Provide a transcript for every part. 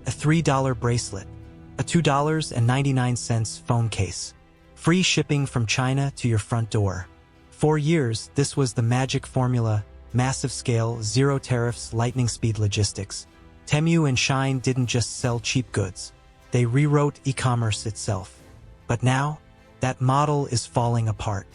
a $3 bracelet, a $2.99 phone case. Free shipping from China to your front door. For years, this was the magic formula: massive scale, zero tariffs, lightning speed logistics. Temu and Shein didn't just sell cheap goods. They rewrote e-commerce itself. But now, that model is falling apart.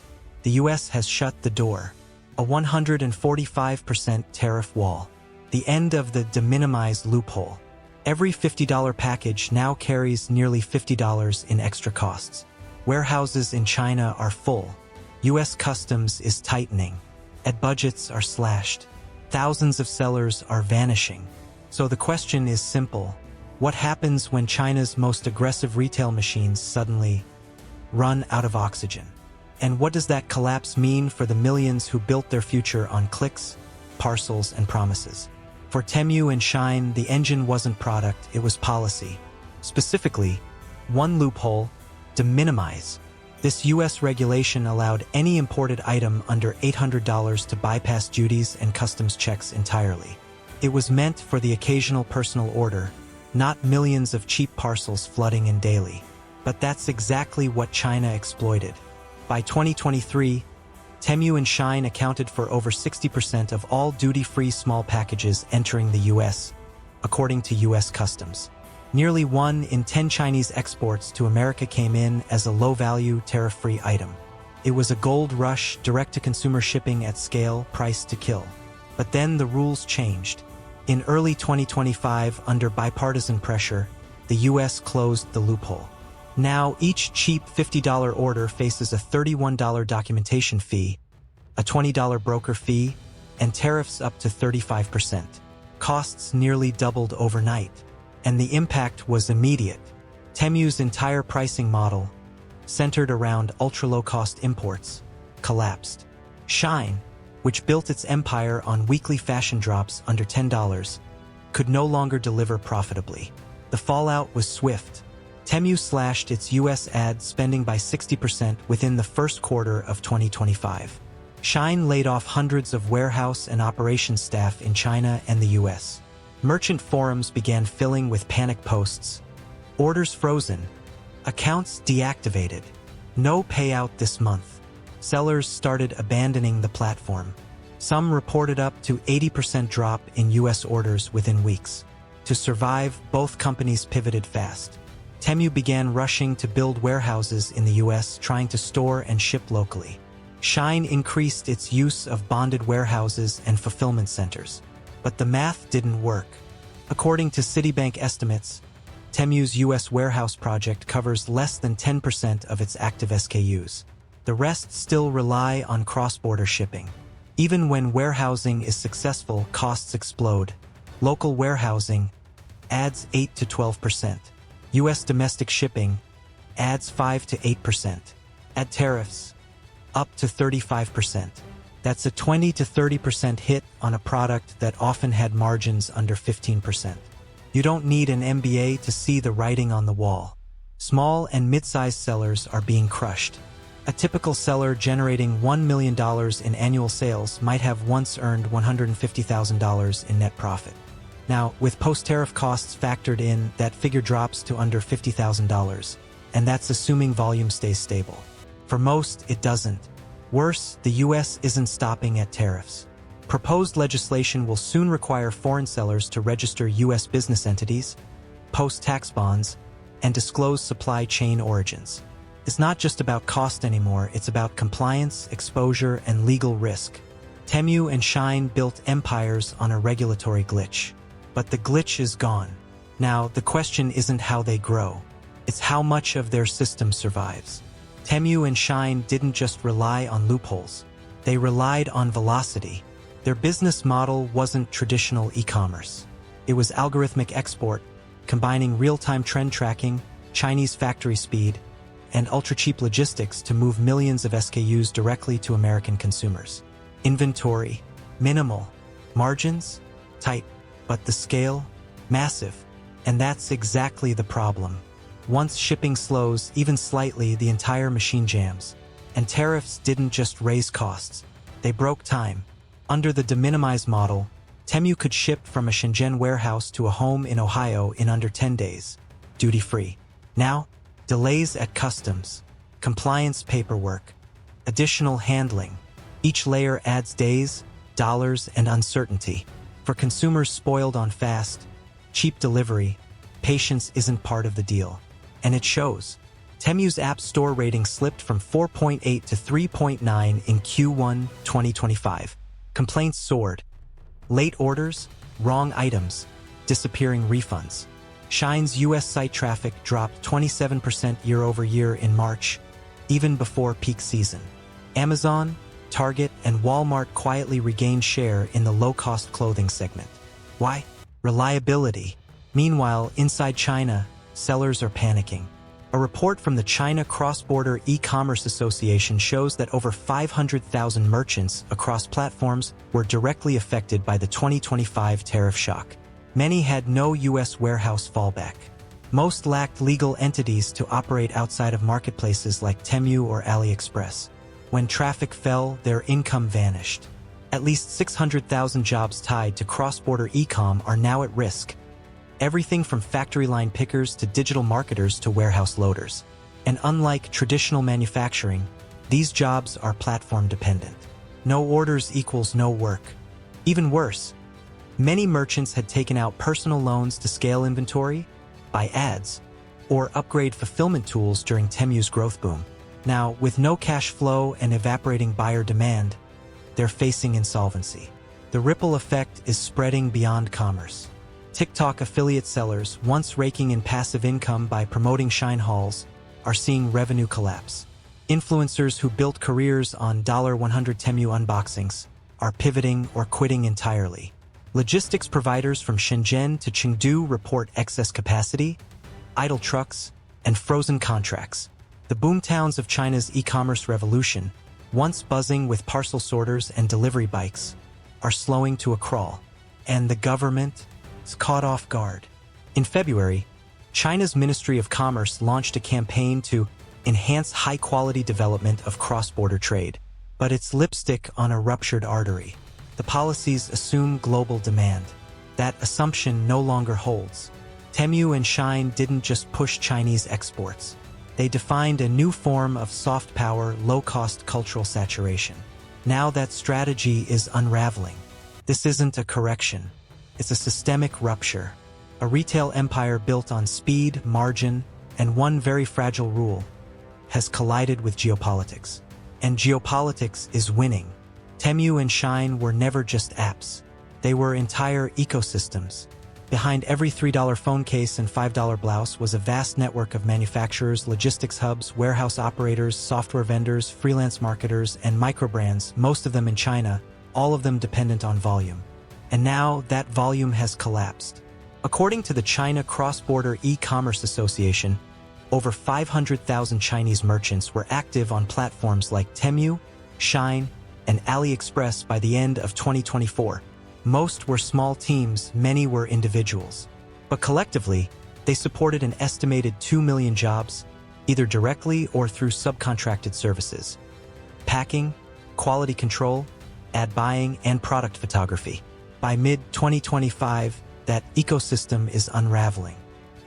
The US has shut the door. A 145% tariff wall. The end of the de minimis loophole. Every $50 package now carries nearly $50 in extra costs. Warehouses in China are full. US customs is tightening. Ad budgets are slashed. Thousands of sellers are vanishing. So the question is simple. What happens when China's most aggressive retail machines suddenly run out of oxygen? And what does that collapse mean for the millions who built their future on clicks, parcels, and promises? For Temu and Shein, the engine wasn't product, it was policy. Specifically, one loophole: de minimis. This US regulation allowed any imported item under $800 to bypass duties and customs checks entirely. It was meant for the occasional personal order, not millions of cheap parcels flooding in daily. But that's exactly what China exploited. By 2023, Temu and Shein accounted for over 60% of all duty-free small packages entering the US, according to US Customs. Nearly 1 in 10 Chinese exports to America came in as a low-value, tariff-free item. It was a gold rush, direct-to-consumer shipping at scale, priced to kill. But then the rules changed. In early 2025, under bipartisan pressure, the US closed the loophole. Now, each cheap $50 order faces a $31 documentation fee, a $20 broker fee, and tariffs up to 35%. Costs nearly doubled overnight. And the impact was immediate. Temu's entire pricing model, centered around ultra-low-cost imports, collapsed. Shein, which built its empire on weekly fashion drops under $10, could no longer deliver profitably. The fallout was swift. Temu slashed its US ad spending by 60% within the first quarter of 2025. Shein laid off hundreds of warehouse and operations staff in China and the US. Merchant forums began filling with panic posts. Orders frozen. Accounts deactivated. No payout this month. Sellers started abandoning the platform. Some reported up to 80% drop in US orders within weeks. To survive, both companies pivoted fast. Temu began rushing to build warehouses in the US, trying to store and ship locally. Shein increased its use of bonded warehouses and fulfillment centers. But the math didn't work. According to Citibank estimates, Temu's US warehouse project covers less than 10% of its active SKUs. The rest still rely on cross-border shipping. Even when warehousing is successful, costs explode. Local warehousing adds 8 to 12%. US domestic shipping adds 5 to 8%. Add tariffs, up to 35%. That's a 20 to 30% hit on a product that often had margins under 15%. You don't need an MBA to see the writing on the wall. Small and mid-sized sellers are being crushed. A typical seller generating $1 million in annual sales might have once earned $150,000 in net profit. Now, with post-tariff costs factored in, that figure drops to under $50,000, and that's assuming volume stays stable. For most, it doesn't. Worse, the US isn't stopping at tariffs. Proposed legislation will soon require foreign sellers to register US business entities, post tax bonds, and disclose supply chain origins. It's not just about cost anymore, it's about compliance, exposure, and legal risk. Temu and Shein built empires on a regulatory glitch. But the glitch is gone. Now, the question isn't how they grow. It's how much of their system survives. Temu and Shein didn't just rely on loopholes. They relied on velocity. Their business model wasn't traditional e-commerce. It was algorithmic export, combining real-time trend tracking, Chinese factory speed, and ultra-cheap logistics to move millions of SKUs directly to American consumers. Inventory, minimal. Margins, tight. But the scale, massive. And that's exactly the problem. Once shipping slows, even slightly, the entire machine jams. And tariffs didn't just raise costs. They broke time. Under the de minimis model, Temu could ship from a Shenzhen warehouse to a home in Ohio in under 10 days, duty-free. Now, delays at customs, compliance paperwork, additional handling. Each layer adds days, dollars, and uncertainty. For consumers spoiled on fast, cheap delivery, patience isn't part of the deal. And it shows. Temu's App Store rating slipped from 4.8 to 3.9 in Q1 2025. Complaints soared. Late orders, wrong items, disappearing refunds. Shein's US site traffic dropped 27% year-over-year in March, even before peak season. Amazon, Target, and Walmart quietly regained share in the low-cost clothing segment. Why? Reliability. Meanwhile, inside China, sellers are panicking. A report from the China Cross-Border E-Commerce Association shows that over 500,000 merchants across platforms were directly affected by the 2025 tariff shock. Many had no U.S. warehouse fallback. Most lacked legal entities to operate outside of marketplaces like Temu or AliExpress. When traffic fell, their income vanished. At least 600,000 jobs tied to cross-border e-com are now at risk. Everything from factory line pickers to digital marketers to warehouse loaders. And unlike traditional manufacturing, these jobs are platform dependent. No orders equals no work. Even worse, many merchants had taken out personal loans to scale inventory, buy ads, or upgrade fulfillment tools during Temu's growth boom. Now, with no cash flow and evaporating buyer demand, they're facing insolvency. The ripple effect is spreading beyond commerce. TikTok affiliate sellers, once raking in passive income by promoting Shein hauls, are seeing revenue collapse. Influencers who built careers on $100 Temu unboxings are pivoting or quitting entirely. Logistics providers from Shenzhen to Chengdu report excess capacity, idle trucks, and frozen contracts. The boomtowns of China's e-commerce revolution, once buzzing with parcel sorters and delivery bikes, are slowing to a crawl. And the government is caught off guard. In February, China's Ministry of Commerce launched a campaign to enhance high-quality development of cross-border trade. But it's lipstick on a ruptured artery. The policies assume global demand. That assumption no longer holds. Temu and Shein didn't just push Chinese exports. They defined a new form of soft power, low-cost cultural saturation. Now that strategy is unraveling. This isn't a correction. It's a systemic rupture. A retail empire built on speed, margin, and one very fragile rule has collided with geopolitics. And geopolitics is winning. Temu and Shein were never just apps. They were entire ecosystems. Behind every $3 phone case and $5 blouse was a vast network of manufacturers, logistics hubs, warehouse operators, software vendors, freelance marketers, and microbrands, most of them in China, all of them dependent on volume. And now that volume has collapsed. According to the China Cross-Border E-Commerce Association, over 500,000 Chinese merchants were active on platforms like Temu, Shein, and AliExpress by the end of 2024. Most were small teams, many were individuals. But collectively, they supported an estimated 2 million jobs, either directly or through subcontracted services. Packing, quality control, ad buying, and product photography. By mid-2025, that ecosystem is unraveling.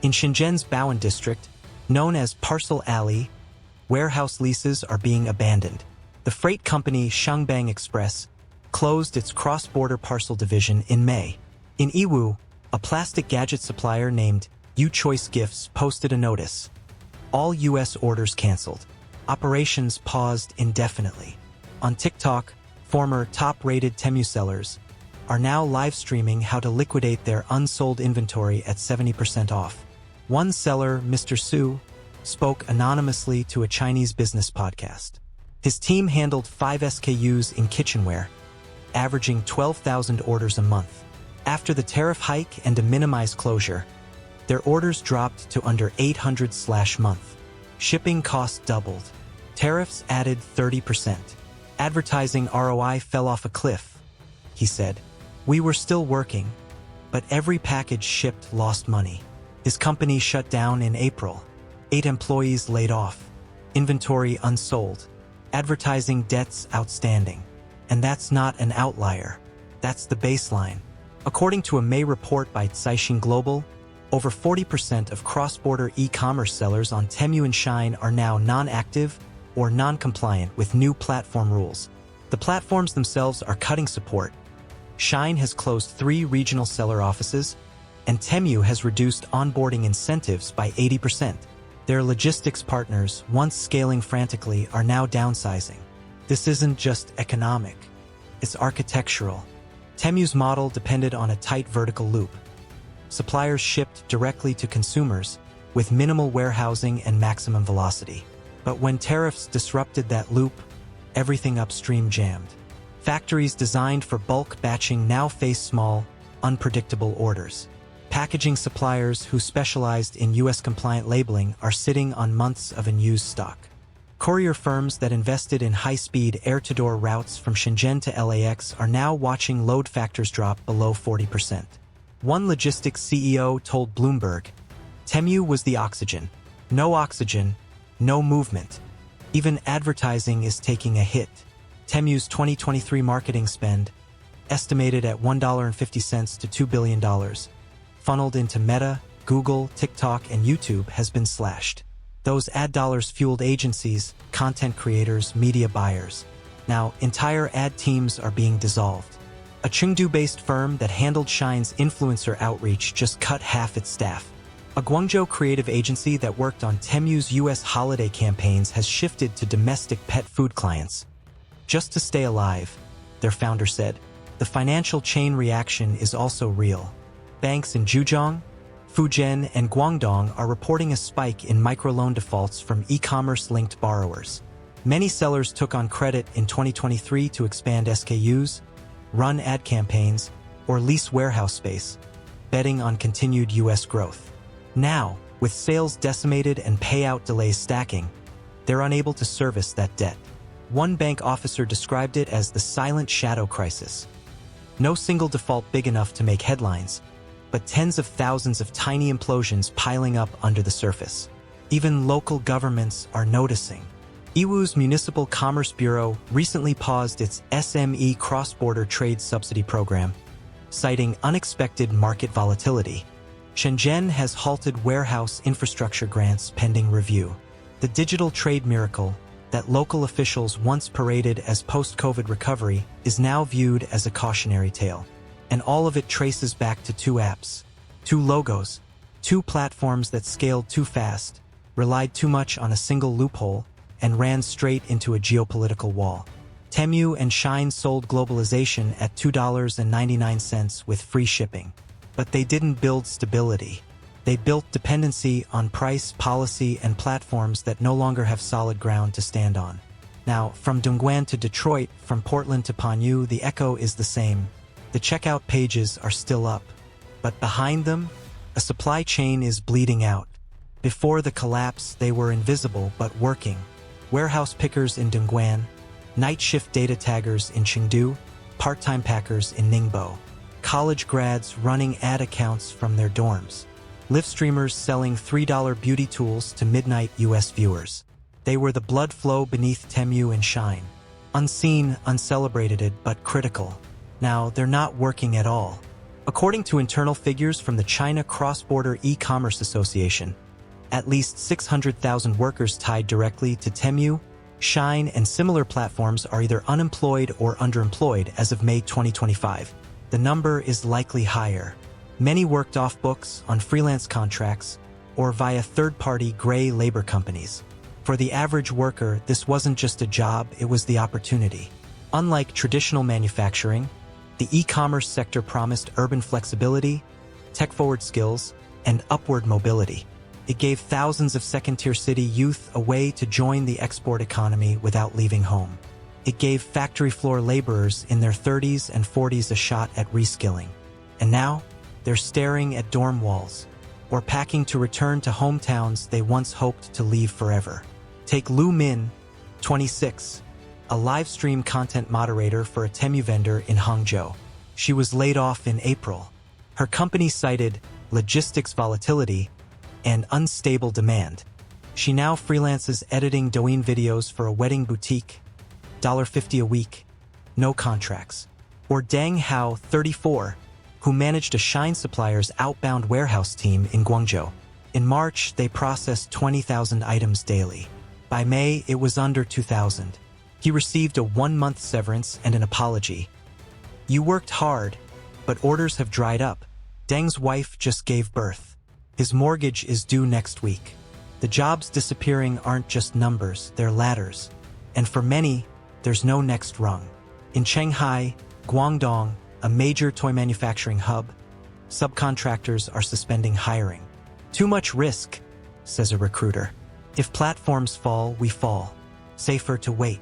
In Shenzhen's Baoan district, known as Parcel Alley, warehouse leases are being abandoned. The freight company Shangbang Express closed its cross-border parcel division in May. In Yiwu, a plastic gadget supplier named U-Choice Gifts posted a notice. All U.S. orders canceled. Operations paused indefinitely. On TikTok, former top-rated Temu sellers are now live-streaming how to liquidate their unsold inventory at 70% off. One seller, Mr. Su, spoke anonymously to a Chinese business podcast. His team handled 5 SKUs in kitchenware, averaging 12,000 orders a month. After the tariff hike and a minimized closure, their orders dropped to under 800/month. Shipping costs doubled. Tariffs added 30%. Advertising ROI fell off a cliff, he said. We were still working, but every package shipped lost money. His company shut down in April. 8 employees laid off. Inventory unsold. Advertising debts outstanding. And that's not an outlier. That's the baseline. According to a May report by Caixin Global, over 40% of cross-border e-commerce sellers on Temu and Shein are now non-active or non-compliant with new platform rules. The platforms themselves are cutting support. Shein has closed 3 regional seller offices, and Temu has reduced onboarding incentives by 80%. Their logistics partners, once scaling frantically, are now downsizing. This isn't just economic, it's architectural. Temu's model depended on a tight vertical loop. Suppliers shipped directly to consumers with minimal warehousing and maximum velocity. But when tariffs disrupted that loop, everything upstream jammed. Factories designed for bulk batching now face small, unpredictable orders. Packaging suppliers who specialized in US-compliant labeling are sitting on months of unused stock. Courier firms that invested in high-speed air-to-door routes from Shenzhen to LAX are now watching load factors drop below 40%. One logistics CEO told Bloomberg, "Temu was the oxygen. No oxygen, no movement. Even advertising is taking a hit." Temu's 2023 marketing spend, estimated at $1.50 to $2 billion, funneled into Meta, Google, TikTok, and YouTube, has been slashed. Those ad dollars fueled agencies, content creators, media buyers. Now, entire ad teams are being dissolved. A Chengdu-based firm that handled Shein's influencer outreach just cut half its staff. A Guangzhou creative agency that worked on Temu's US holiday campaigns has shifted to domestic pet food clients. Just to stay alive, their founder said. The financial chain reaction is also real. Banks in Zhejiang, Fujian, and Guangdong are reporting a spike in microloan defaults from e-commerce-linked borrowers. Many sellers took on credit in 2023 to expand SKUs, run ad campaigns, or lease warehouse space, betting on continued US growth. Now, with sales decimated and payout delays stacking, they're unable to service that debt. One bank officer described it as the silent shadow crisis. No single default big enough to make headlines, but tens of thousands of tiny implosions piling up under the surface. Even local governments are noticing. Yiwu's Municipal Commerce Bureau recently paused its SME cross-border trade subsidy program, citing unexpected market volatility. Shenzhen has halted warehouse infrastructure grants pending review. The digital trade miracle that local officials once paraded as post-COVID recovery is now viewed as a cautionary tale. And all of it traces back to 2 apps, 2 logos, 2 platforms that scaled too fast, relied too much on a single loophole, and ran straight into a geopolitical wall. Temu and Shein sold globalization at $2.99 with free shipping. But they didn't build stability. They built dependency on price, policy, and platforms that no longer have solid ground to stand on. Now, from Dongguan to Detroit, from Portland to Panyu, the echo is the same. The checkout pages are still up. But behind them, a supply chain is bleeding out. Before the collapse, they were invisible but working. Warehouse pickers in Dongguan, night shift data taggers in Chengdu, part-time packers in Ningbo. College grads running ad accounts from their dorms. Live streamers selling $3 beauty tools to midnight US viewers. They were the blood flow beneath Temu and Shein. Unseen, uncelebrated, but critical. Now, they're not working at all. According to internal figures from the China Cross-Border E-Commerce Association, at least 600,000 workers tied directly to Temu, Shein, and similar platforms are either unemployed or underemployed as of May 2025. The number is likely higher. Many worked off books, on freelance contracts, or via third-party gray labor companies. For the average worker, this wasn't just a job, it was the opportunity. Unlike traditional manufacturing, the e-commerce sector promised urban flexibility, tech-forward skills, and upward mobility. It gave thousands of second-tier city youth a way to join the export economy without leaving home. It gave factory floor laborers in their 30s and 40s a shot at reskilling. And now, they're staring at dorm walls, or packing to return to hometowns they once hoped to leave forever. Take Lu Min, 26, a live stream content moderator for a Temu vendor in Hangzhou. She was laid off in April. Her company cited logistics volatility and unstable demand. She now freelances editing Douyin videos for a wedding boutique, $50 a week, no contracts. Or Deng Hao, 34, who managed a Shein supplier's outbound warehouse team in Guangzhou. In March, they processed 20,000 items daily. By May, it was under 2,000. He received a 1-month severance and an apology. "You worked hard, but orders have dried up. Deng's wife just gave birth. His mortgage is due next week." The jobs disappearing aren't just numbers, they're ladders. And for many, there's no next rung. In Shanghai, Guangdong, a major toy manufacturing hub, subcontractors are suspending hiring. "Too much risk," says a recruiter. "If platforms fall, we fall. Safer to wait."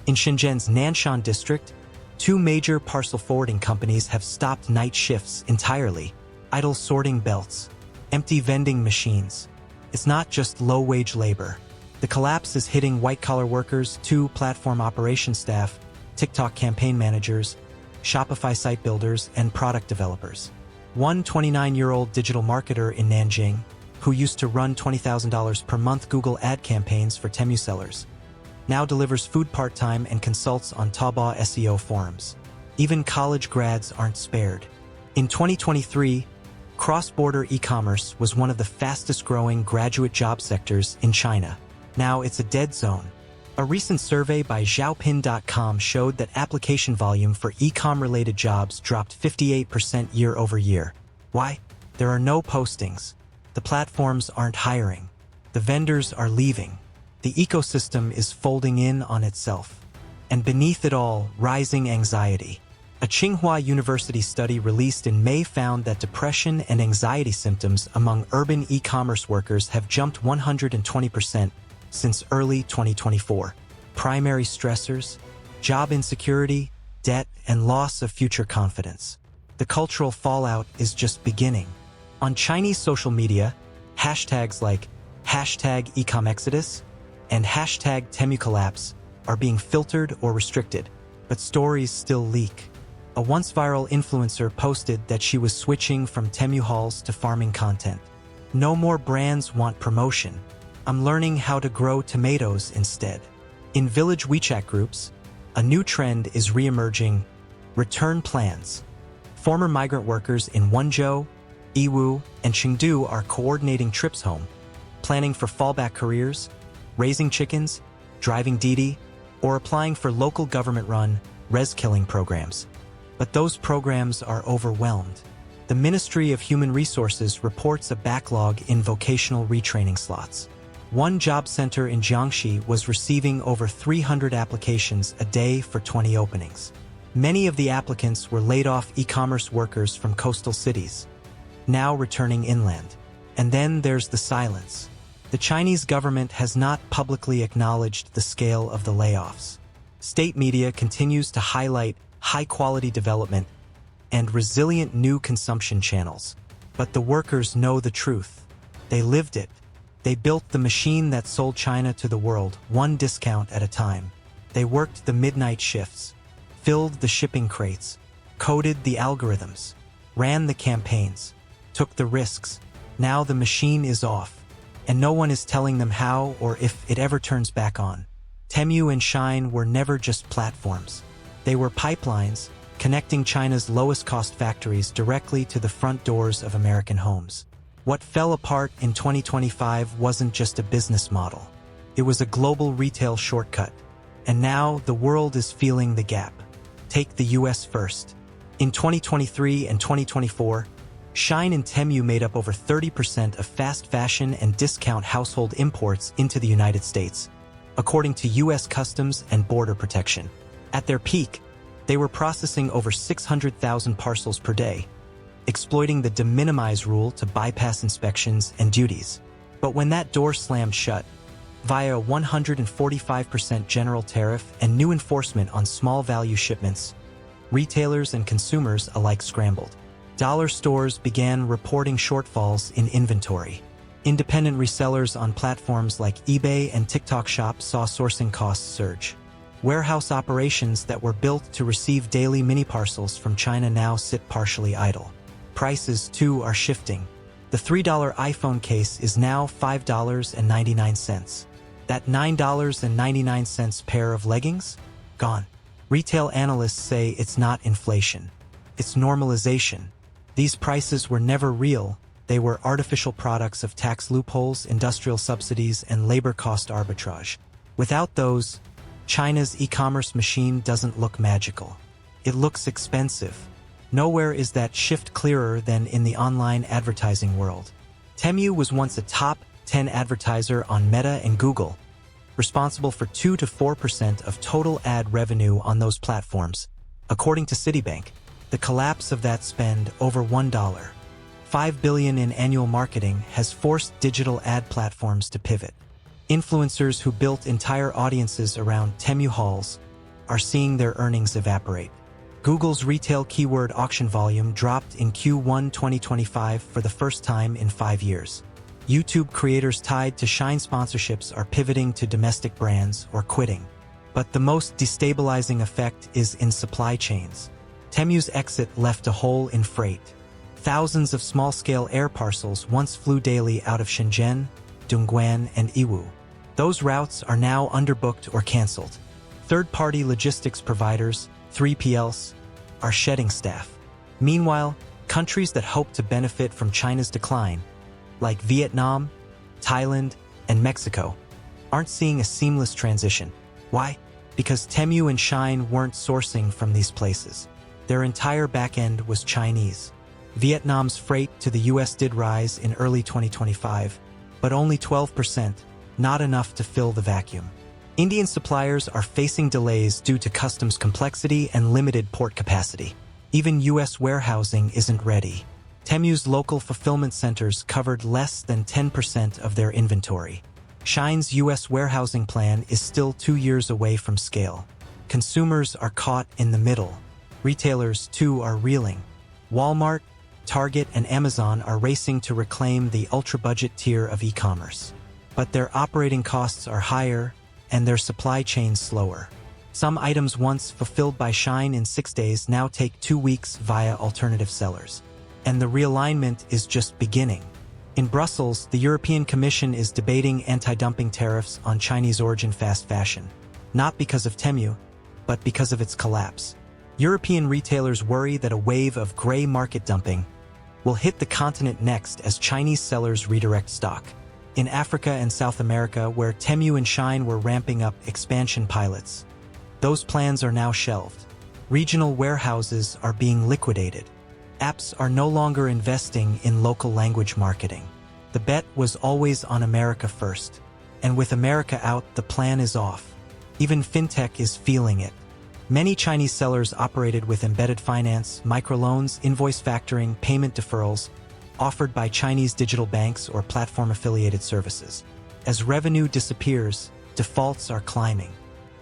In Shenzhen's Nanshan district, 2 major parcel forwarding companies have stopped night shifts entirely. Idle sorting belts, empty vending machines. It's not just low-wage labor. The collapse is hitting white-collar workers, 2 platform operations staff, TikTok campaign managers, Shopify site builders, and product developers. One 29-year-old digital marketer in Nanjing, who used to run $20,000 per month Google ad campaigns for Temu sellers, now delivers food part-time and consults on Taobao SEO forums. Even college grads aren't spared. In 2023, cross-border e-commerce was one of the fastest-growing graduate job sectors in China. Now it's a dead zone. A recent survey by Zhaopin.com showed that application volume for e-com-related jobs dropped 58% year-over-year. Why? There are no postings. The platforms aren't hiring. The vendors are leaving. The ecosystem is folding in on itself. And beneath it all, rising anxiety. A Tsinghua University study released in May found that depression and anxiety symptoms among urban e-commerce workers have jumped 120% since early 2024. Primary stressors, job insecurity, debt, and loss of future confidence. The cultural fallout is just beginning. On Chinese social media, hashtags like #ecomexodus and #TemuCollapse are being filtered or restricted, but stories still leak. A once viral influencer posted that she was switching from Temu hauls to farming content. "No more brands want promotion. I'm learning how to grow tomatoes instead." In village WeChat groups, a new trend is re-emerging: return plans. Former migrant workers in Wenzhou, Yiwu, and Chengdu are coordinating trips home, planning for fallback careers, raising chickens, driving Didi, or applying for local government-run res-killing programs. But those programs are overwhelmed. The Ministry of Human Resources reports a backlog in vocational retraining slots. One job center in Jiangxi was receiving over 300 applications a day for 20 openings. Many of the applicants were laid-off e-commerce workers from coastal cities, now returning inland. And then there's the silence. The Chinese government has not publicly acknowledged the scale of the layoffs. State media continues to highlight high-quality development and resilient new consumption channels. But the workers know the truth. They lived it. They built the machine that sold China to the world, one discount at a time. They worked the midnight shifts, filled the shipping crates, coded the algorithms, ran the campaigns, took the risks. Now the machine is off, and no one is telling them how or if it ever turns back on. Temu and Shein were never just platforms. They were pipelines, connecting China's lowest-cost factories directly to the front doors of American homes. What fell apart in 2025 wasn't just a business model. It was a global retail shortcut. And now the world is feeling the gap. Take the US first. In 2023 and 2024, Shein and Temu made up over 30% of fast fashion and discount household imports into the United States, according to US Customs and Border Protection. At their peak, they were processing over 600,000 parcels per day, exploiting the de minimis rule to bypass inspections and duties. But when that door slammed shut, via a 145% general tariff and new enforcement on small-value shipments, retailers and consumers alike scrambled. Dollar stores began reporting shortfalls in inventory. Independent resellers on platforms like eBay and TikTok Shop saw sourcing costs surge. Warehouse operations that were built to receive daily mini parcels from China now sit partially idle. Prices, too, are shifting. The $3 iPhone case is now $5.99. That $9.99 pair of leggings? Gone. Retail analysts say it's not inflation. It's normalization. These prices were never real. They were artificial products of tax loopholes, industrial subsidies, and labor cost arbitrage. Without those, China's e-commerce machine doesn't look magical. It looks expensive. Nowhere is that shift clearer than in the online advertising world. Temu was once a top 10 advertiser on Meta and Google, responsible for 2 to 4% of total ad revenue on those platforms. According to Citibank, the collapse of that spend, over $1.5 billion in annual marketing, has forced digital ad platforms to pivot. Influencers who built entire audiences around Temu hauls are seeing their earnings evaporate. Google's retail keyword auction volume dropped in Q1 2025 for the first time in 5 years. YouTube creators tied to Shein sponsorships are pivoting to domestic brands or quitting. But the most destabilizing effect is in supply chains. Temu's exit left a hole in freight. Thousands of small-scale air parcels once flew daily out of Shenzhen, Dongguan, and Yiwu. Those routes are now underbooked or canceled. Third-party logistics providers, 3PLs, are shedding staff. Meanwhile, countries that hope to benefit from China's decline, like Vietnam, Thailand, and Mexico, aren't seeing a seamless transition. Why? Because Temu and Shein weren't sourcing from these places. Their entire backend was Chinese. Vietnam's freight to the US did rise in early 2025, but only 12%, not enough to fill the vacuum. Indian suppliers are facing delays due to customs complexity and limited port capacity. Even US warehousing isn't ready. Temu's local fulfillment centers covered less than 10% of their inventory. Shein's US warehousing plan is still 2 years away from scale. Consumers are caught in the middle. Retailers, too, are reeling. Walmart, Target, and Amazon are racing to reclaim the ultra-budget tier of e-commerce. But their operating costs are higher, and their supply chains slower. Some items once fulfilled by Shein in 6 days now take 2 weeks via alternative sellers. And the realignment is just beginning. In Brussels, the European Commission is debating anti-dumping tariffs on Chinese origin fast fashion, not because of Temu, but because of its collapse. European retailers worry that a wave of gray market dumping will hit the continent next as Chinese sellers redirect stock. In Africa and South America, where Temu and Shein were ramping up expansion pilots, those plans are now shelved. Regional warehouses are being liquidated. Apps are no longer investing in local language marketing. The bet was always on America first. And with America out, the plan is off. Even fintech is feeling it. Many Chinese sellers operated with embedded finance, microloans, invoice factoring, payment deferrals, offered by Chinese digital banks or platform-affiliated services. As revenue disappears, defaults are climbing.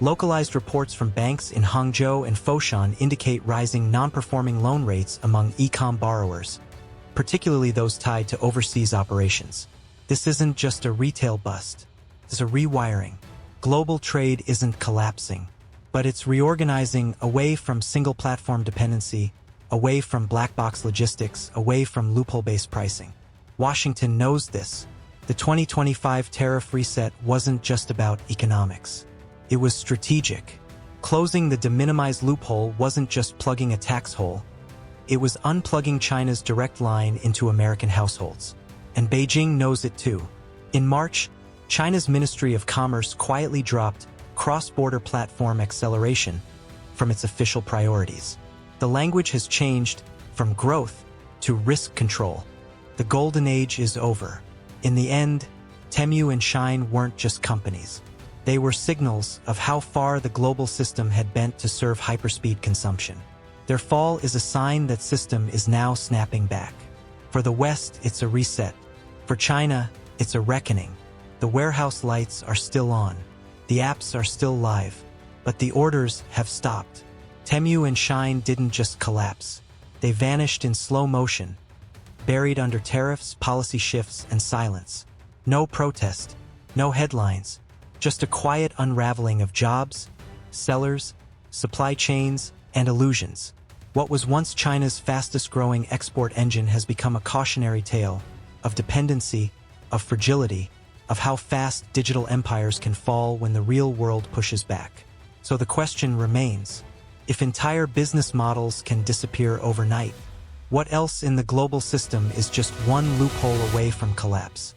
Localized reports from banks in Hangzhou and Foshan indicate rising non-performing loan rates among e-com borrowers, particularly those tied to overseas operations. This isn't just a retail bust. It's a rewiring. Global trade isn't collapsing, but it's reorganizing away from single-platform dependency, away from black-box logistics, away from loophole-based pricing. Washington knows this. The 2025 tariff reset wasn't just about economics. It was strategic. Closing the de minimis loophole wasn't just plugging a tax hole. It was unplugging China's direct line into American households. And Beijing knows it too. In March, China's Ministry of Commerce quietly dropped cross-border platform acceleration from its official priorities. The language has changed from growth to risk control. The golden age is over. In the end, Temu and Shein weren't just companies. They were signals of how far the global system had bent to serve hyperspeed consumption. Their fall is a sign that system is now snapping back. For the West, it's a reset. For China, it's a reckoning. The warehouse lights are still on. The apps are still live. But the orders have stopped. Temu and Shein didn't just collapse. They vanished in slow motion, buried under tariffs, policy shifts, and silence. No protest, no headlines. Just a quiet unraveling of jobs, sellers, supply chains, and illusions. What was once China's fastest-growing export engine has become a cautionary tale of dependency, of fragility, of how fast digital empires can fall when the real world pushes back. So the question remains, if entire business models can disappear overnight, What else in the global system is just one loophole away from collapse?